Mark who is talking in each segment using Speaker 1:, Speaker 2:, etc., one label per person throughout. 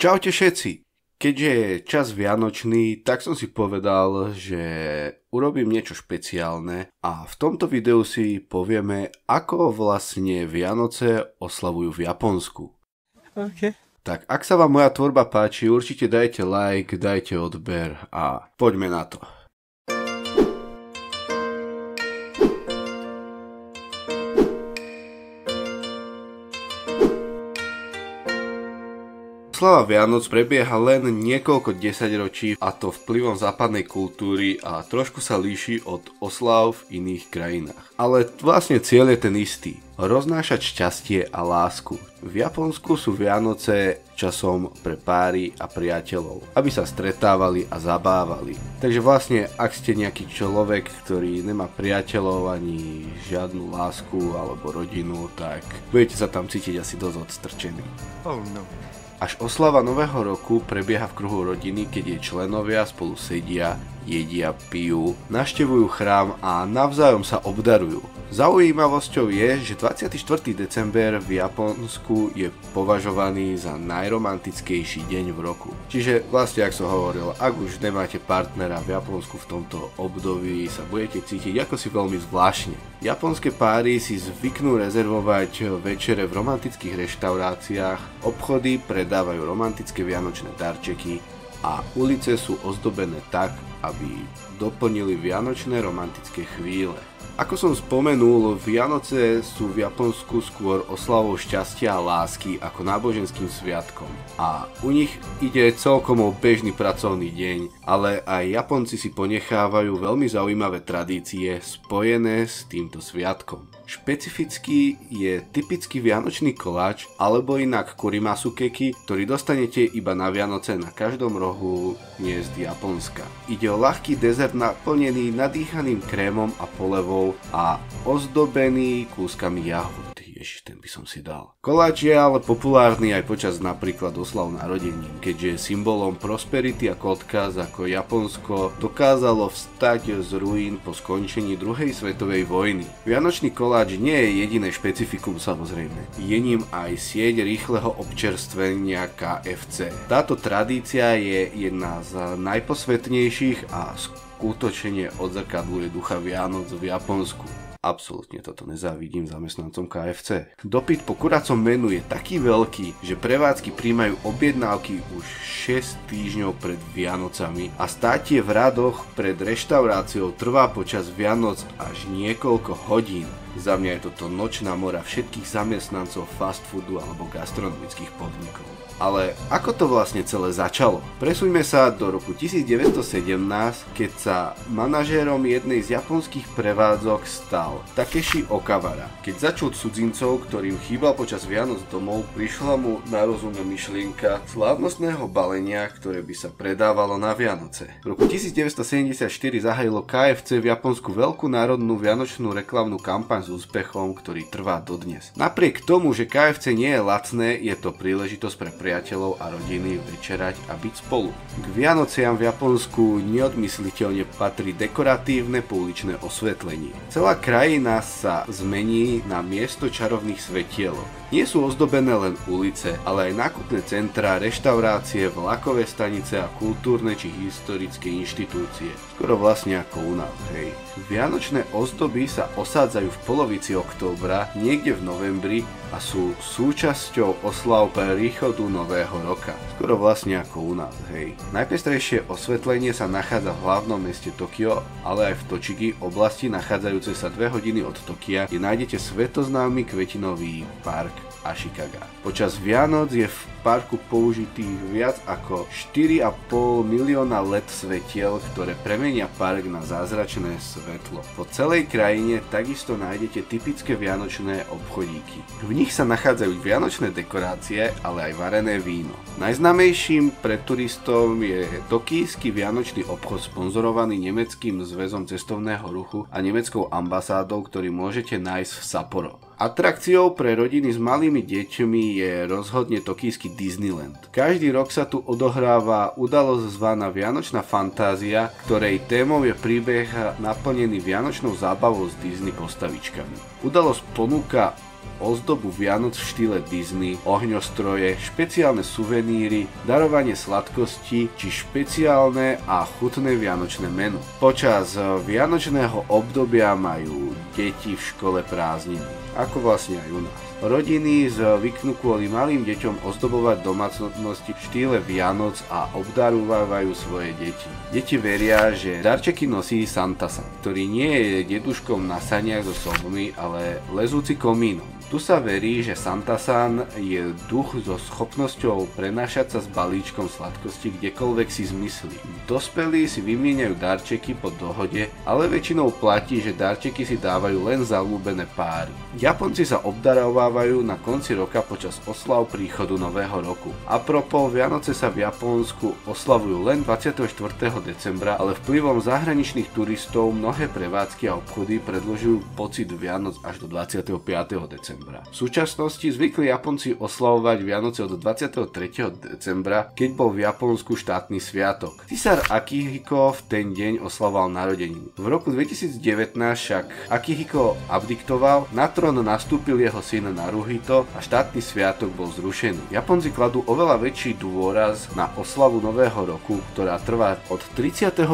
Speaker 1: Čaute všetci! Keďže je čas vianočný, tak som si povedal, že urobím niečo špeciálne a v tomto videu si povieme, ako vlastne Vianoce oslavujú v Japonsku.
Speaker 2: OK.
Speaker 1: Tak ak sa vám moja tvorba páči, určite dajte like, dajte odber a poďme na to. Oslava Vianoc prebieha len niekoľko desaťročí, a to vplyvom západnej kultúry a trošku sa líši od osláv v iných krajinách. Ale vlastne cieľ je ten istý. Roznášať šťastie a lásku. V Japonsku sú Vianoce časom pre páry a priateľov, aby sa stretávali a zabávali. Takže vlastne, ak ste nejaký človek, ktorý nemá priateľov ani žiadnu lásku alebo rodinu, tak budete sa tam cítiť asi dosť odstrčený.
Speaker 2: Oh no.
Speaker 1: Až oslava Nového roku prebieha v kruhu rodiny, keď jej členovia spolu sedia, jedia, pijú, navštevujú chrám a navzájom sa obdarujú. Zaujímavosťou je, že 24. december v Japonsku je považovaný za najromantickejší deň v roku. Čiže vlastne, ak som hovoril, ak už nemáte partnera v Japonsku v tomto období, sa budete cítiť ako si veľmi zvláštne. Japonské páry si zvyknú rezervovať večere v romantických reštauráciách, obchody predávajú romantické vianočné darčeky a ulice sú ozdobené tak, aby doplnili vianočné romantické chvíle. Ako som spomenul, Vianoce sú v Japonsku skôr oslavou šťastia a lásky ako náboženským sviatkom. A u nich ide celkom o bežný pracovný deň, ale aj Japonci si ponechávajú veľmi zaujímavé tradície spojené s týmto sviatkom. Špecifický je typický vianočný koláč alebo inak kurimasu keki, ktorý dostanete iba na Vianoce na každom rohu miest Japonska. Ide o ľahký dezert naplnený nadýchaným krémom a polevou a ozdobený kúskami jahod. Ježiš, ten by som si dal. Koláč je ale populárny aj počas napríklad oslav narodenín, keďže je symbolom prosperity a odkaz, ako Japonsko dokázalo vstať z ruín po skončení druhej svetovej vojny. Vianočný koláč nie je jediné špecifikum, samozrejme. Je ním aj sieť rýchleho občerstvenia KFC. Táto tradícia je jedna z najposvetnejších a skutočne odzrkadľuje ducha Vianoc v Japonsku. Absolútne toto nezávidím zamestnancom KFC. Dopyt po kuracom menu je taký veľký, že prevádzky príjmajú objednávky už 6 týždňov pred Vianocami a státie v radoch pred reštauráciou trvá počas Vianoc až niekoľko hodín. Za mňa je toto nočná mora všetkých zamestnancov fast foodu alebo gastronomických podnikov. Ale ako to vlastne celé začalo? Presuňme sa do roku 1917, keď sa manažérom jednej z japonských prevádzok stal Takeshi Okawara. Keď začul cudzincov, ktorým chýbal počas Vianoc domov, prišla mu na rozum myšlienka slávnostného balenia, ktoré by sa predávalo na Vianoce. V roku 1974 zahájilo KFC v Japonsku veľkú národnú vianočnú reklamnú kampaň s úspechom, ktorý trvá dodnes. Napriek tomu, že KFC nie je lacné, je to príležitosť pre priateľov a rodiny večerať a byť spolu. K Vianociam v Japonsku neodmysliteľne patrí dekoratívne pouličné osvetlenie. Celá krajina sa zmení na miesto čarovných svetielok. Nie sú ozdobené len ulice, ale aj nákupné centrá, reštaurácie, vlakové stanice a kultúrne či historické inštitúcie. Skoro vlastne ako u nás, hej. Vianočné ozdoby sa osádzajú v polovici októbra, niekde v novembri a sú súčasťou oslav príchodu Nového roka. Skoro vlastne ako u nás, hej. Najpestrejšie osvetlenie sa nachádza v hlavnom meste Tokio, ale aj v Tochigi, oblasti nachádzajúce sa 2 hodiny od Tokia, kde nájdete svetoznámy kvetinový park Ashikaga. Počas Vianoc je v parku použitých viac ako 4,5 milióna LED svetiel, ktoré premenia park na zázračné svetlo. Po celej krajine takisto nájdete typické vianočné obchodíky. V nich sa nachádzajú vianočné dekorácie, ale aj varené víno. Najznámejším pre turistov je tokijský vianočný obchod sponzorovaný Nemeckým zväzom cestovného ruchu a nemeckou ambasádou, ktorý môžete nájsť v Sapporo. Atrakciou pre rodiny s malými deťmi je rozhodne tokijský Disneyland. Každý rok sa tu odohráva udalosť zvaná Vianočná fantázia, ktorej témou je príbeh naplnený vianočnou zábavou s Disney postavičkami. Udalosť ponúka ozdobu Vianoc v štýle Disney, ohňostroje, špeciálne suveníry, darovanie sladkosti či špeciálne a chutné vianočné menu. Počas vianočného obdobia majú deti v škole prázdniny, ako vlastne aj u nás. Rodiny zvyknú kvôli malým deťom ozdobovať domácnosti v štýle Vianoc a obdarovávajú svoje deti. Deti veria, že darčeky nosí Santasan, ktorý nie je deduškom na saniach so sobmi, ale lezúci komínom. Tu sa verí, že Santasan je duch so schopnosťou prenášať sa s balíčkom sladkosti kdekoľvek si zmyslí. Dospelí si vymieňajú darčeky po dohode, ale väčšinou platí, že darčeky si dávajú len zaľúbené páry. Japonci sa obdarovávajú na konci roka počas oslav príchodu nového roku. Apropos, Vianoce sa v Japonsku oslavujú len 24. decembra, ale vplyvom zahraničných turistov mnohé prevádzky a obchody predĺžujú pocit Vianoc až do 25. decembra. V súčasnosti zvykli Japonci oslavovať Vianoce od 23. decembra, keď bol v Japonsku štátny sviatok. Cisár Akihiko v ten deň oslavoval narodeniny. V roku 2019 však Akihiko abdiktoval, na trón nastúpil jeho syn Naruhito a štátny sviatok bol zrušený. Japonci kladú oveľa väčší dôraz na oslavu nového roku, ktorá trvá od 31.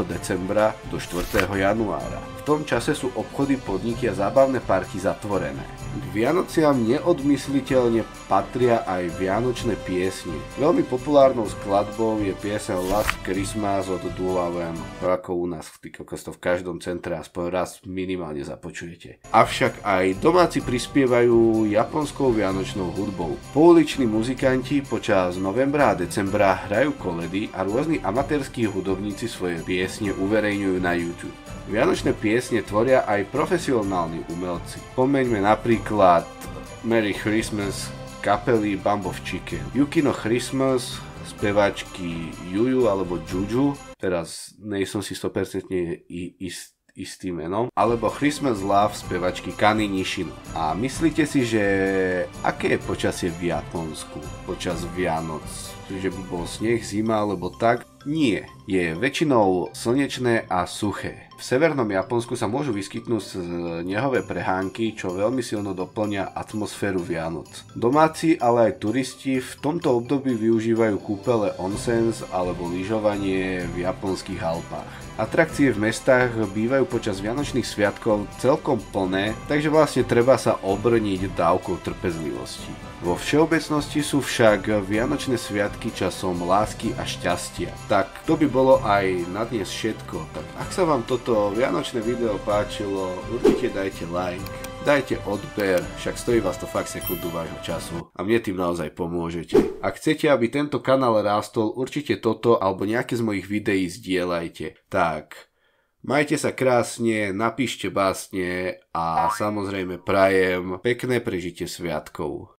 Speaker 1: decembra do 4. januára. V tom čase sú obchody, podniky a zábavné parky zatvorené. K Vianociam neodmysliteľne patria aj vianočné piesne. Veľmi populárnou skladbou je pieseň Last Christmas od Dua Lipa, ako u nás v každom centre aspoň raz minimálne započujete. Avšak aj domáci prispievajú japonskou vianočnou hudbou. Pouliční muzikanti počas novembra a decembra hrajú koledy a rôzni amatérski hudobníci svoje piesne uverejňujú na YouTube. Vianočné piesne tvoria aj profesionálni umelci. Pomeňme napríklad Merry Christmas kapely Bump of Chicken, Yukino Christmas speváčky Juju alebo Juju, teraz nejsom si 100% istým menom, alebo Christmas Love spevačky Kani Nishino. A myslíte si, že aké je počasie v Japonsku počas Vianoc? Že by bol sneh, zima alebo tak? Nie. Je väčšinou slnečné a suché. V severnom Japonsku sa môžu vyskytnúť snehové prehánky, čo veľmi silno doplňa atmosféru Vianoc. Domáci, ale aj turisti v tomto období využívajú kúpele onsens alebo lyžovanie v japonských Alpách. Atrakcie v mestách bývajú počas vianočných sviatkov celkom plné, takže vlastne treba sa obrniť dávkou trpezlivosti. Vo všeobecnosti sú však vianočné sviatky časom lásky a šťastia. Tak to by bolo aj na dnes všetko. Tak ak sa vám toto vianočné video páčilo, určite dajte like, dajte odber, však stojí vás to fakt sekundu vášho času a mne tým naozaj pomôžete. Ak chcete, aby tento kanál rástol, určite toto alebo nejaké z mojich videí zdieľajte. Tak, majte sa krásne, napíšte básne a samozrejme prajem pekné prežitie sviatkov.